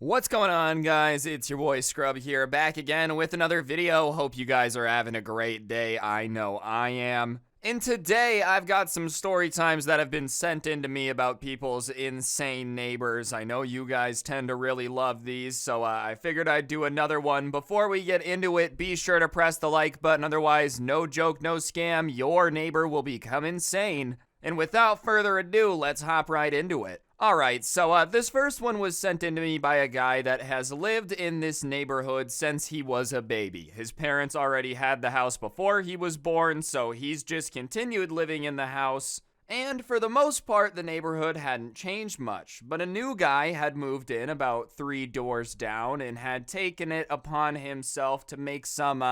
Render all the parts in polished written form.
What's going on, guys? It's your boy Scrub here, back again with another video. Hope you guys are having a great day. I know I am. And today, I've got some story times that have been sent in to me about people's insane neighbors. I know you guys tend to really love these, so I figured I'd do another one. Before we get into it, be sure to press the like button. Otherwise, no joke, no scam, your neighbor will become insane. And without further ado, let's hop right into it. Alright, so this first one was sent in to me by a guy that has lived in this neighborhood since he was a baby. His parents already had the house before he was born, so he's just continued living in the house. And for the most part, the neighborhood hadn't changed much. But a new guy had moved in about 3 doors down and had taken it upon himself to make some,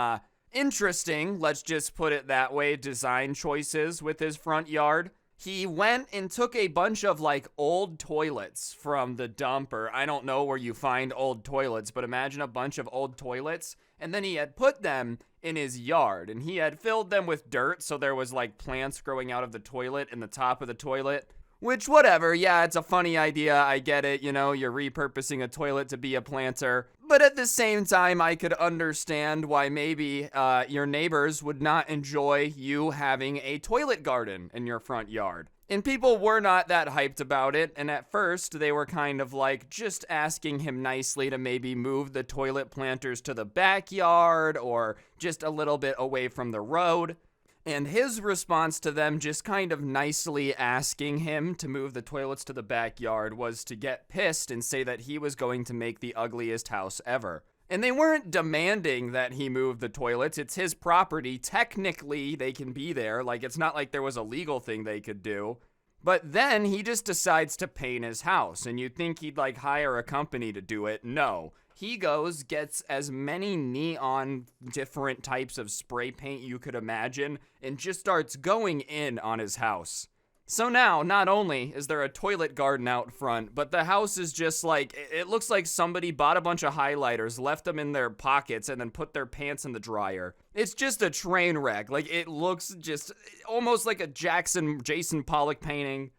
interesting, let's just put it that way, design choices with his front yard. He went and took a bunch of old toilets from the dump, or I don't know where you find old toilets, but imagine a bunch of old toilets, and then he had put them in his yard, and he had filled them with dirt, so there was plants growing out of the toilet in the top of the toilet. Which, whatever, yeah, it's a funny idea, I get it, you're repurposing a toilet to be a planter. But at the same time, I could understand why maybe your neighbors would not enjoy you having a toilet garden in your front yard. And people were not that hyped about it, and at first, they were kind of just asking him nicely to maybe move the toilet planters to the backyard, or just a little bit away from the road. And his response to them just kind of nicely asking him to move the toilets to the backyard was to get pissed and say that he was going to make the ugliest house ever. And they weren't demanding that he move the toilets. It's his property. Technically, they can be there. It's not like there was a legal thing they could do. But then he just decides to paint his house. And you'd think he'd hire a company to do it. No. He goes, gets as many neon different types of spray paint you could imagine, and just starts going in on his house. So now, not only is there a toilet garden out front, but the house is just it looks like somebody bought a bunch of highlighters, left them in their pockets, and then put their pants in the dryer. It's just a train wreck. It looks just almost like a Jason Pollock painting.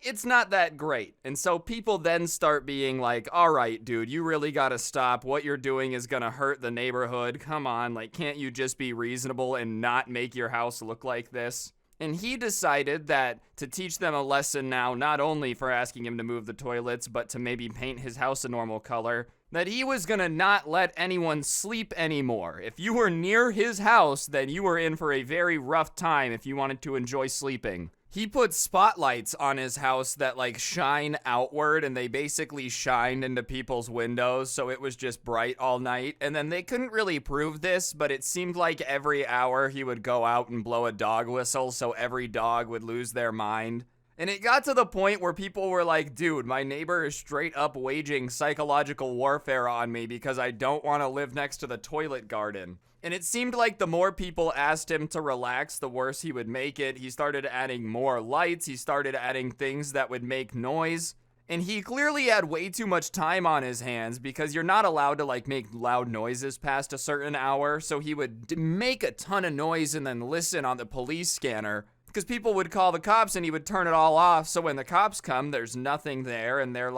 It's not that great. And so people then start being all right, dude, you really gotta stop. What you're doing is gonna hurt the neighborhood. Come on, can't you just be reasonable and not make your house look like this? And he decided that to teach them a lesson now, not only for asking him to move the toilets, but to maybe paint his house a normal color, that he was gonna not let anyone sleep anymore. If you were near his house, then you were in for a very rough time if you wanted to enjoy sleeping. He put spotlights on his house that shine outward, and they basically shined into people's windows, so it was just bright all night. And then they couldn't really prove this, but it seemed like every hour he would go out and blow a dog whistle, so every dog would lose their mind. And it got to the point where people were like, dude, my neighbor is straight up waging psychological warfare on me because I don't want to live next to the toilet garden. And it seemed like the more people asked him to relax, the worse he would make it. He started adding more lights. He started adding things that would make noise. And he clearly had way too much time on his hands because you're not allowed to make loud noises past a certain hour. So he would make a ton of noise and then listen on the police scanner because people would call the cops and he would turn it all off. So when the cops come, there's nothing there and they're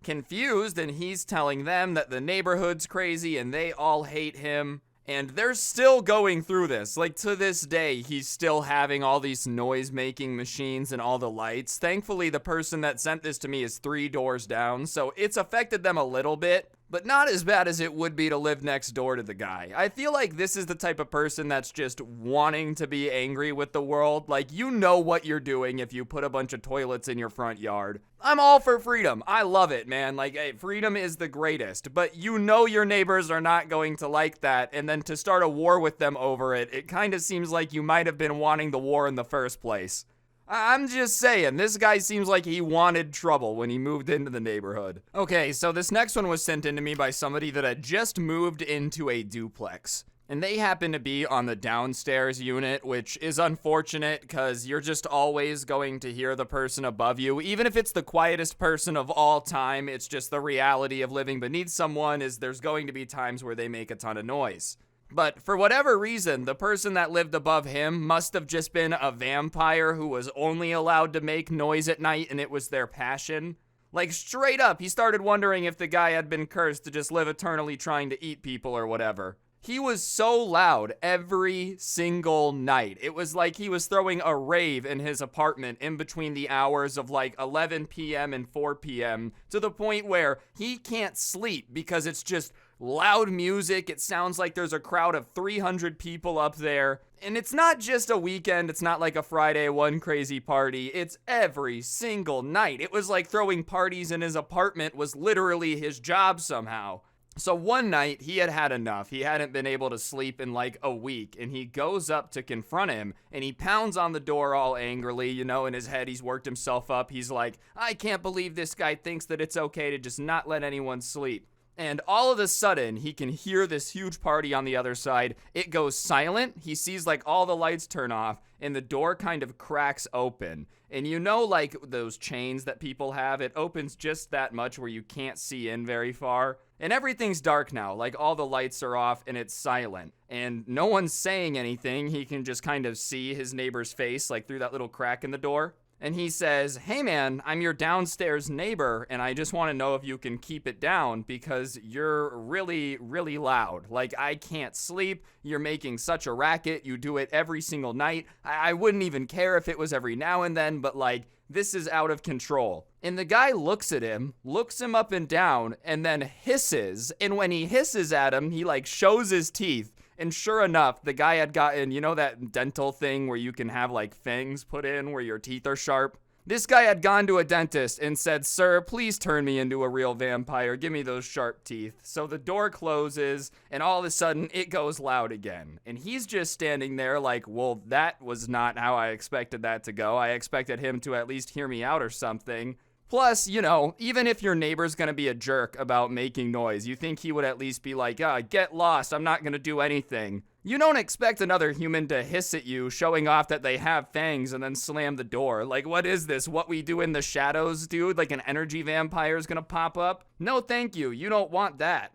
confused, and he's telling them that the neighborhood's crazy and they all hate him. And they're still going through this. To this day, he's still having all these noise-making machines and all the lights. Thankfully, the person that sent this to me is 3 doors down, so it's affected them a little bit, but not as bad as it would be to live next door to the guy. I feel like this is the type of person that's just wanting to be angry with the world. You know what you're doing if you put a bunch of toilets in your front yard. I'm all for freedom. I love it, man. Hey, freedom is the greatest, but you know your neighbors are not going to like that, and then to start a war with them over it, it kind of seems like you might have been wanting the war in the first place. I'm just saying, this guy seems like he wanted trouble when he moved into the neighborhood. Okay, so this next one was sent in to me by somebody that had just moved into a duplex. And they happen to be on the downstairs unit, which is unfortunate because you're just always going to hear the person above you. Even if it's the quietest person of all time, it's just the reality of living beneath someone is there's going to be times where they make a ton of noise. But for whatever reason, the person that lived above him must have just been a vampire who was only allowed to make noise at night and it was their passion. Like, straight up, he started wondering if the guy had been cursed to just live eternally trying to eat people or whatever. He was so loud every single night. It was like he was throwing a rave in his apartment in between the hours of like 11 p.m. and 4 p.m. to the point where he can't sleep because it's just loud music. It sounds like there's a crowd of 300 people up there. And it's not just a weekend. It's not like a Friday, one crazy party. It's every single night. It was like throwing parties in his apartment was literally his job somehow. So one night, he had had enough. He hadn't been able to sleep in like a week, and he goes up to confront him, and he pounds on the door all angrily, you know, in his head, he's worked himself up. He's like, I can't believe this guy thinks that it's okay to just not let anyone sleep. And all of a sudden, he can hear this huge party on the other side. It goes silent. He sees like all the lights turn off, and the door kind of cracks open. And you know, like those chains that people have, it opens just that much where you can't see in very far. And everything's dark now, like all the lights are off and it's silent. And no one's saying anything. He can just kind of see his neighbor's face, like through that little crack in the door. And he says, hey man, I'm your downstairs neighbor, and I just want to know if you can keep it down because you're really, really loud. Like, I can't sleep. You're making such a racket. You do it every single night. I wouldn't even care if it was every now and then, but like, this is out of control. And the guy looks at him, looks him up and down, and then hisses. And when he hisses at him, he like shows his teeth. And sure enough, the guy had gotten, you know that dental thing where you can have like fangs put in where your teeth are sharp? This guy had gone to a dentist and said, sir, please turn me into a real vampire. Give me those sharp teeth. So the door closes and all of a sudden it goes loud again. And he's just standing there like, well, that was not how I expected that to go. I expected him to at least hear me out or something. Plus, you know, even if your neighbor's gonna be a jerk about making noise, you think he would at least be like, get lost, I'm not gonna do anything. You don't expect another human to hiss at you, showing off that they have fangs and then slam the door. Like, what is this? What we do in the shadows, dude? Like an energy vampire is gonna pop up? No, thank you. You don't want that.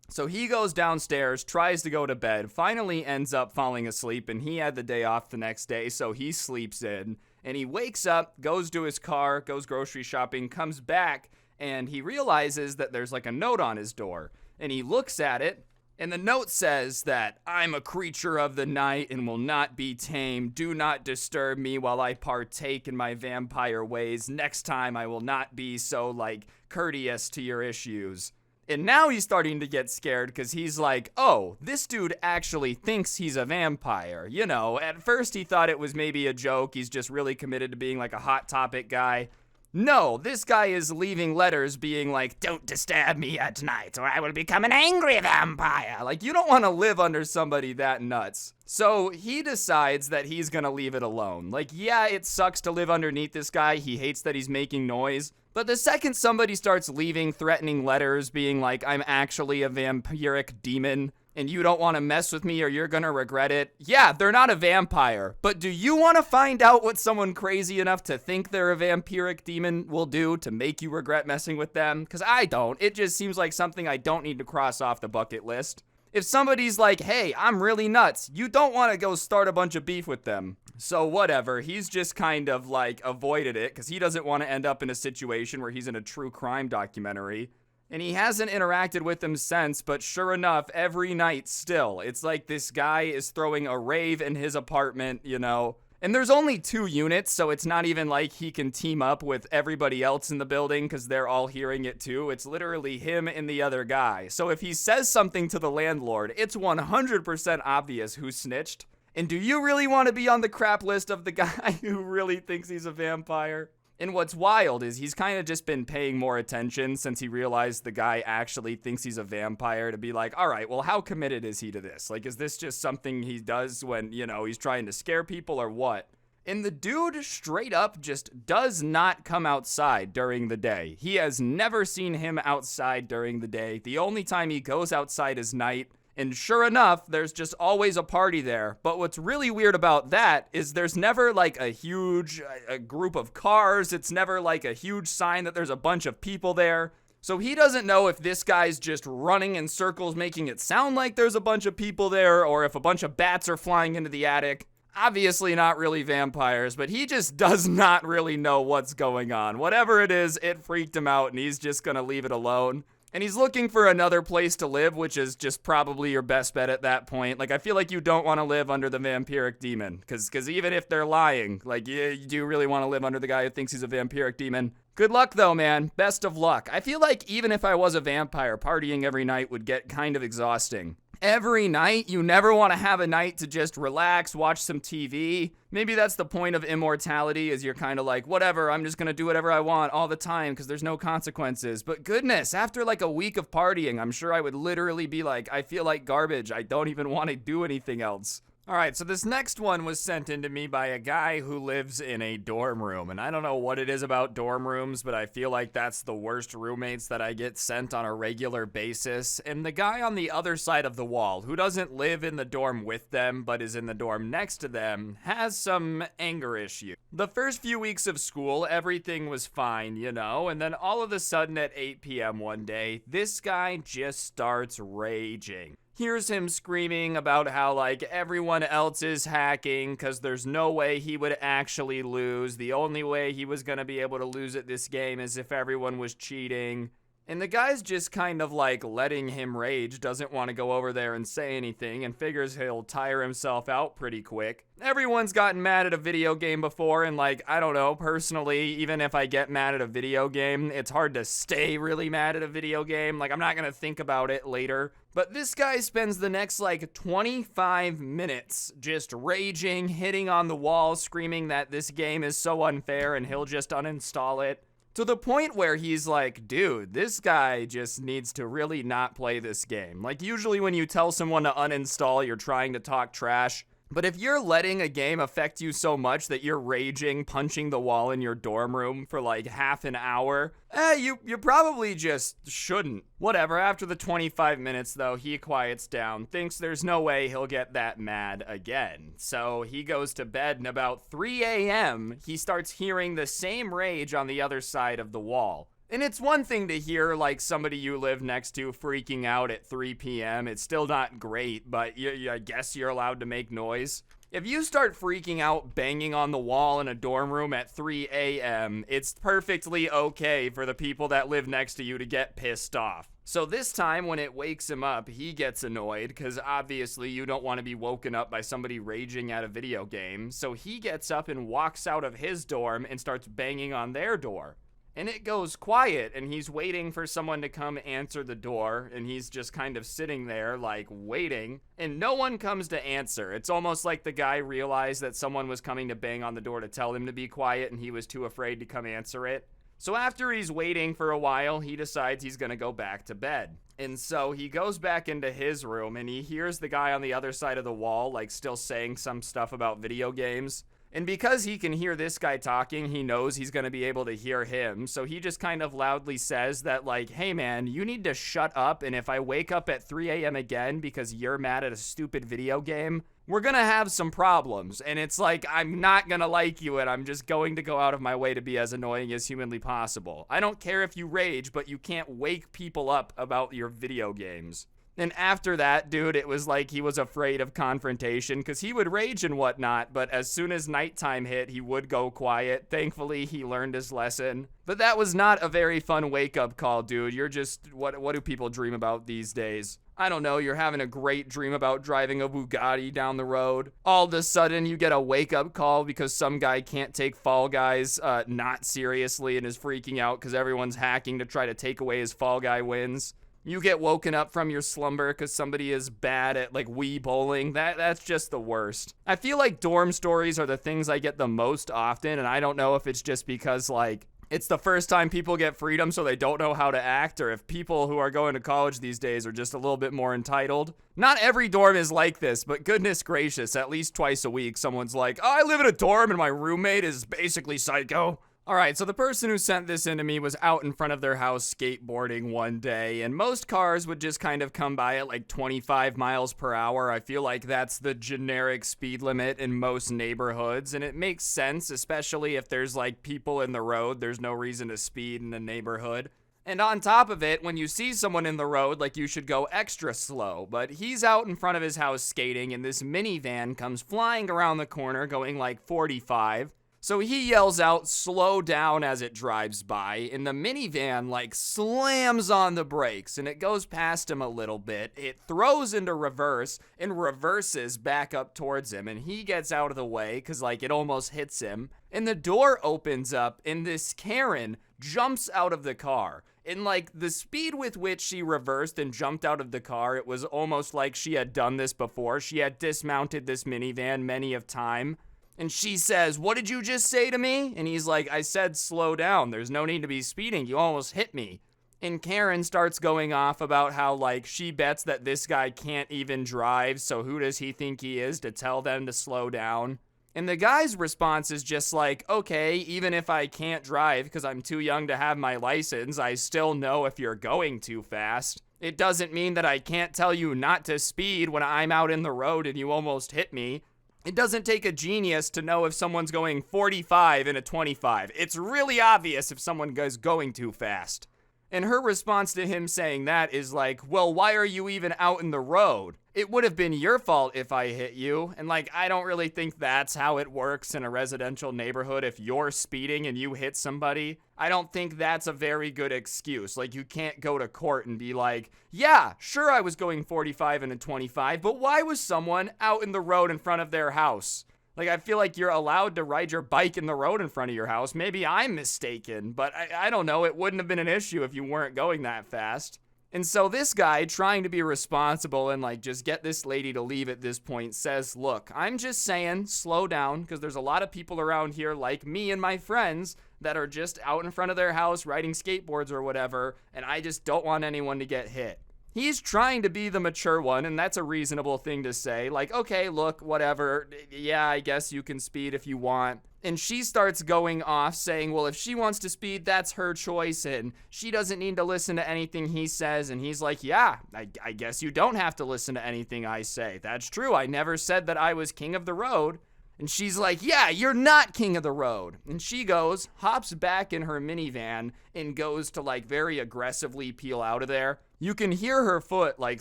So he goes downstairs, tries to go to bed, finally ends up falling asleep, and he had the day off the next day, so he sleeps in. And he wakes up, goes to his car, goes grocery shopping, comes back, and he realizes that there's like a note on his door. And he looks at it, and the note says that I'm a creature of the night and will not be tamed. Do not disturb me while I partake in my vampire ways. Next time I will not be so, like, courteous to your issues. And now he's starting to get scared because he's like, oh, this dude actually thinks he's a vampire. You know, at first he thought it was maybe a joke. He's just really committed to being like a Hot Topic guy. No, this guy is leaving letters being like, don't disturb me at night or I will become an angry vampire. Like, you don't want to live under somebody that nuts. So he decides that he's going to leave it alone. Like, yeah, it sucks to live underneath this guy. He hates that he's making noise. But the second somebody starts leaving threatening letters being like, I'm actually a vampiric demon and you don't want to mess with me or you're gonna regret it. Yeah, they're not a vampire. But do you want to find out what someone crazy enough to think they're a vampiric demon will do to make you regret messing with them? Because I don't. It just seems like something I don't need to cross off the bucket list. If somebody's like, hey, I'm really nuts, you don't want to go start a bunch of beef with them. So whatever, he's just kind of like avoided it because he doesn't want to end up in a situation where he's in a true crime documentary. And he hasn't interacted with them since, but sure enough, every night still, it's like this guy is throwing a rave in his apartment, you know. And there's only 2 units, so it's not even like he can team up with everybody else in the building because they're all hearing it too. It's literally him and the other guy. So if he says something to the landlord, it's 100% obvious who snitched. And do you really want to be on the crap list of the guy who really thinks he's a vampire? And what's wild is he's kind of just been paying more attention since he realized the guy actually thinks he's a vampire to be like, all right, well, how committed is he to this? Like, is this just something he does when, you know, he's trying to scare people or what? And the dude straight up just does not come outside during the day. He has never seen him outside during the day. The only time he goes outside is night. And sure enough, there's just always a party there. But what's really weird about that is there's never like a huge group of cars. It's never like a huge sign that there's a bunch of people there. So he doesn't know if this guy's just running in circles, making it sound like there's a bunch of people there, or if a bunch of bats are flying into the attic. obviously not really vampires, but he just does not really know what's going on. Whatever it is, it freaked him out, and he's just gonna leave it alone. And he's looking for another place to live, which is just probably your best bet at that point. Like, I feel like you don't want to live under the vampiric demon, because even if they're lying, like, you do really want to live under the guy who thinks he's a vampiric demon. Good luck, though, man. Best of luck. I feel like even if I was a vampire, partying every night would get kind of exhausting. Every night, you never want to have a night to just relax, watch some TV. Maybe that's the point of immortality, is you're kind of like, whatever, I'm just going to do whatever I want all the time because there's no consequences. But goodness, after like a week of partying, I'm sure I would literally be like, I feel like garbage. I don't even want to do anything else. All right, so this next one was sent in to me by a guy who lives in a dorm room, and I don't know what it is about dorm rooms, but I feel like that's the worst roommates that I get sent on a regular basis. And the guy on the other side of the wall, who doesn't live in the dorm with them, but is in the dorm next to them, has some anger issues. The first few weeks of school, everything was fine, you know, and then all of a sudden at 8 p.m. one day, this guy just starts raging. Here's him screaming about how, like, everyone else is hacking because there's no way he would actually lose. The only way he was going to be able to lose at this game is if everyone was cheating. And the guy's just kind of, like, letting him rage, doesn't want to go over there and say anything, and figures he'll tire himself out pretty quick. Everyone's gotten mad at a video game before, and, like, I don't know, personally, even if I get mad at a video game, it's hard to stay really mad at a video game. Like, I'm not going to think about it later. But this guy spends the next, like, 25 minutes just raging, hitting on the wall, screaming that this game is so unfair and he'll just uninstall it. To the point where he's like, dude, this guy just needs to really not play this game. Like, usually when you tell someone to uninstall, you're trying to talk trash. But if you're letting a game affect you so much that you're raging, punching the wall in your dorm room for like half an hour, you probably just shouldn't. Whatever, after the 25 minutes though, he quiets down, thinks there's no way he'll get that mad again. So he goes to bed, and about 3 a.m., he starts hearing the same rage on the other side of the wall. And it's one thing to hear, like, somebody you live next to freaking out at 3 p.m. It's still not great, but I guess you're allowed to make noise. If you start freaking out banging on the wall in a dorm room at 3 a.m., it's perfectly okay for the people that live next to you to get pissed off. So this time, when it wakes him up, he gets annoyed, because obviously you don't want to be woken up by somebody raging at a video game. So he gets up and walks out of his dorm and starts banging on their door. And it goes quiet, and he's waiting for someone to come answer the door, and he's just kind of sitting there, like, waiting, and no one comes to answer. It's almost like the guy realized that someone was coming to bang on the door to tell him to be quiet, and he was too afraid to come answer it. So after he's waiting for a while, he decides he's gonna go back to bed. And so he goes back into his room, and he hears the guy on the other side of the wall, like, still saying some stuff about video games. And because he can hear this guy talking, he knows he's going to be able to hear him. So he just kind of loudly says that, like, hey man, you need to shut up. And if I wake up at 3 a.m. again because you're mad at a stupid video game, we're going to have some problems. And it's like, I'm not going to like you, and I'm just going to go out of my way to be as annoying as humanly possible. I don't care if you rage, but you can't wake people up about your video games. And after that, dude, it was like he was afraid of confrontation, because he would rage and whatnot, but as soon as nighttime hit, he would go quiet. Thankfully, he learned his lesson. But that was not a very fun wake-up call, dude. You're just, what do people dream about these days? I don't know, you're having a great dream about driving a Bugatti down the road. All of a sudden, you get a wake-up call because some guy can't take Fall Guys not seriously and is freaking out because everyone's hacking to try to take away his Fall Guy wins. You get woken up from your slumber because somebody is bad at, like, Wii bowling. That's just the worst. I feel like dorm stories are the things I get the most often, and I don't know if it's just because, like, it's the first time people get freedom so they don't know how to act, or if people who are going to college these days are just a little bit more entitled. Not every dorm is like this, but goodness gracious, at least twice a week, someone's like, oh, I live in a dorm and my roommate is basically psycho. Alright, so the person who sent this in to me was out in front of their house skateboarding one day, and most cars would just kind of come by at like 25 miles per hour. I feel like that's the generic speed limit in most neighborhoods, and it makes sense, especially if there's like people in the road. There's no reason to speed in a neighborhood. And on top of it, when you see someone in the road, like, you should go extra slow. But he's out in front of his house skating, and this minivan comes flying around the corner going like 45. So he yells out, slow down, as it drives by, and the minivan like slams on the brakes, and it goes past him a little bit. It throws into reverse and reverses back up towards him, and he gets out of the way because like it almost hits him. And the door opens up, and this Karen jumps out of the car. And like the speed with which she reversed and jumped out of the car, it was almost like she had done this before. She had dismounted this minivan many of time. And she says, "What did you just say to me?" And he's like, "I said slow down. There's no need to be speeding. You almost hit me." And Karen starts going off about how, like, she bets that this guy can't even drive, so who does he think he is to tell them to slow down? And the guy's response is just like, okay, even if I can't drive because I'm too young to have my license, I still know if you're going too fast. It doesn't mean that I can't tell you not to speed when I'm out in the road and you almost hit me. It doesn't take a genius to know if someone's going 45 in a 25. It's really obvious if someone is going too fast. And her response to him saying that is like, well, why are you even out in the road? It would have been your fault if I hit you. And like, I don't really think that's how it works in a residential neighborhood. If you're speeding and you hit somebody, I don't think that's a very good excuse. Like, you can't go to court and be like, yeah, sure, I was going 45 in a 25, but why was someone out in the road in front of their house? Like, I feel like you're allowed to ride your bike in the road in front of your house. Maybe I'm mistaken, but I don't know. It wouldn't have been an issue if you weren't going that fast. And so this guy, trying to be responsible and like just get this lady to leave at this point, says, look, I'm just saying slow down because there's a lot of people around here like me and my friends that are just out in front of their house riding skateboards or whatever, and I just don't want anyone to get hit. He's trying to be the mature one, and that's a reasonable thing to say. Like, okay, look, whatever. Yeah, I guess you can speed if you want. And she starts going off saying, well, if she wants to speed, that's her choice, and she doesn't need to listen to anything he says. And he's like, yeah, I guess you don't have to listen to anything I say. That's true. I never said that I was king of the road. And she's like, yeah, you're not king of the road. And she goes, hops back in her minivan, and goes to like very aggressively peel out of there. You can hear her foot like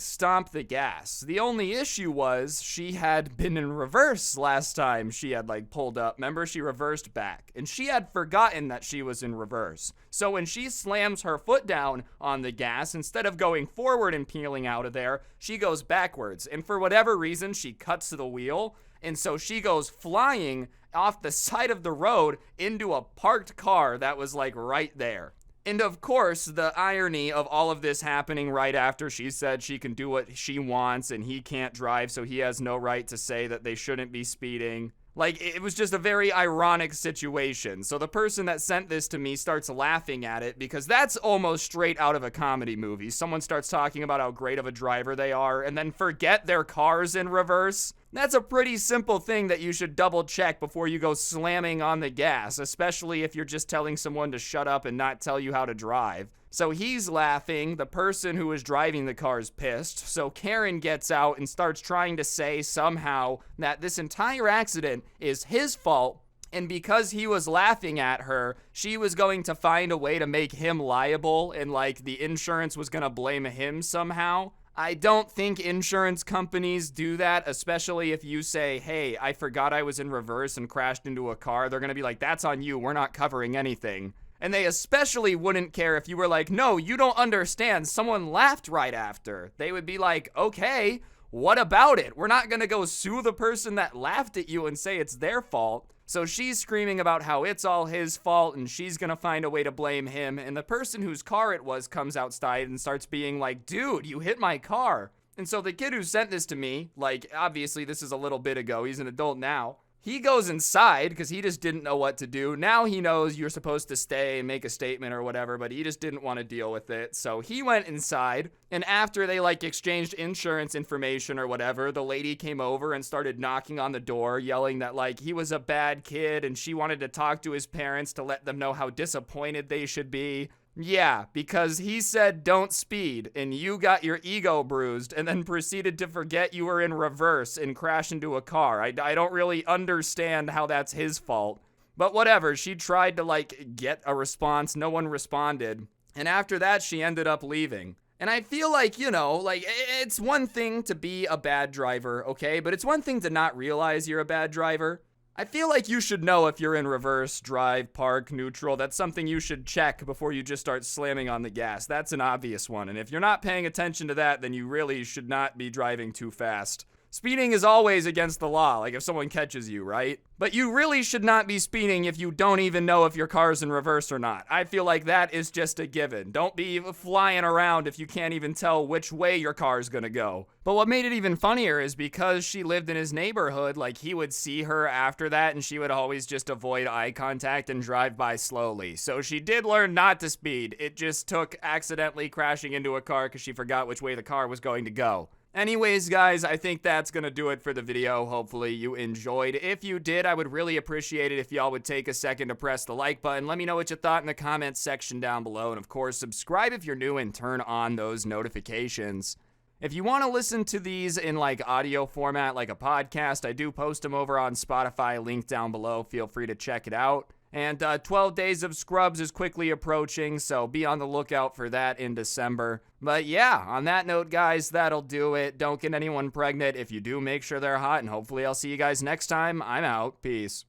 stomp the gas. The only issue was she had been in reverse last time she had like pulled up. Remember, she reversed back, and she had forgotten that she was in reverse. So when she slams her foot down on the gas, instead of going forward and peeling out of there, she goes backwards. And for whatever reason, she cuts to the wheel. And so she goes flying off the side of the road into a parked car that was like right there. And of course, the irony of all of this happening right after she said she can do what she wants and he can't drive, so he has no right to say that they shouldn't be speeding. Like, it was just a very ironic situation. So the person that sent this to me starts laughing at it because that's almost straight out of a comedy movie. Someone starts talking about how great of a driver they are and then forget their car's in reverse. That's a pretty simple thing that you should double check before you go slamming on the gas, especially if you're just telling someone to shut up and not tell you how to drive. So he's laughing, the person who is driving the car's pissed, so Karen gets out and starts trying to say somehow that this entire accident is his fault, and because he was laughing at her, she was going to find a way to make him liable, and like the insurance was gonna blame him somehow. I don't think insurance companies do that, especially if you say, hey, I forgot I was in reverse and crashed into a car. They're gonna be like, that's on you, we're not covering anything. And they especially wouldn't care if you were like, no, you don't understand, someone laughed right after. They would be like, okay, what about it? We're not gonna go sue the person that laughed at you and say it's their fault. So she's screaming about how it's all his fault and she's gonna find a way to blame him. And the person whose car it was comes outside and starts being like, dude, you hit my car. And so the kid who sent this to me, like, obviously this is a little bit ago, he's an adult now. He goes inside because he just didn't know what to do. Now he knows you're supposed to stay and make a statement or whatever, but he just didn't want to deal with it. So he went inside, and after they like exchanged insurance information or whatever, the lady came over and started knocking on the door, yelling that like he was a bad kid and she wanted to talk to his parents to let them know how disappointed they should be. Yeah, because he said don't speed, and you got your ego bruised, and then proceeded to forget you were in reverse and crash into a car. I don't really understand how that's his fault. But whatever, she tried to, like, get a response. No one responded. And after that, she ended up leaving. And I feel like, it's one thing to be a bad driver, okay? But it's one thing to not realize you're a bad driver. I feel like you should know if you're in reverse, drive, park, neutral. That's something you should check before you just start slamming on the gas. That's an obvious one. And if you're not paying attention to that, then you really should not be driving too fast. Speeding is always against the law, like if someone catches you, right? But you really should not be speeding if you don't even know if your car's in reverse or not. I feel like that is just a given. Don't be flying around if you can't even tell which way your car's gonna go. But what made it even funnier is because she lived in his neighborhood, like he would see her after that and she would always just avoid eye contact and drive by slowly. So she did learn not to speed. It just took accidentally crashing into a car because she forgot which way the car was going to go. Anyways, guys, I think that's gonna do it for the video. Hopefully you enjoyed. If you did, I would really appreciate it if y'all would take a second to press the like button. Let me know what you thought in the comments section down below. And of course, subscribe if you're new and turn on those notifications. If you want to listen to these in like audio format, like a podcast, I do post them over on Spotify, link down below. Feel free to check it out. And 12 Days of Scrubs is quickly approaching, so be on the lookout for that in December. But yeah, on that note, guys, that'll do it. Don't get anyone pregnant. If you do, make sure they're hot, and hopefully I'll see you guys next time. I'm out. Peace.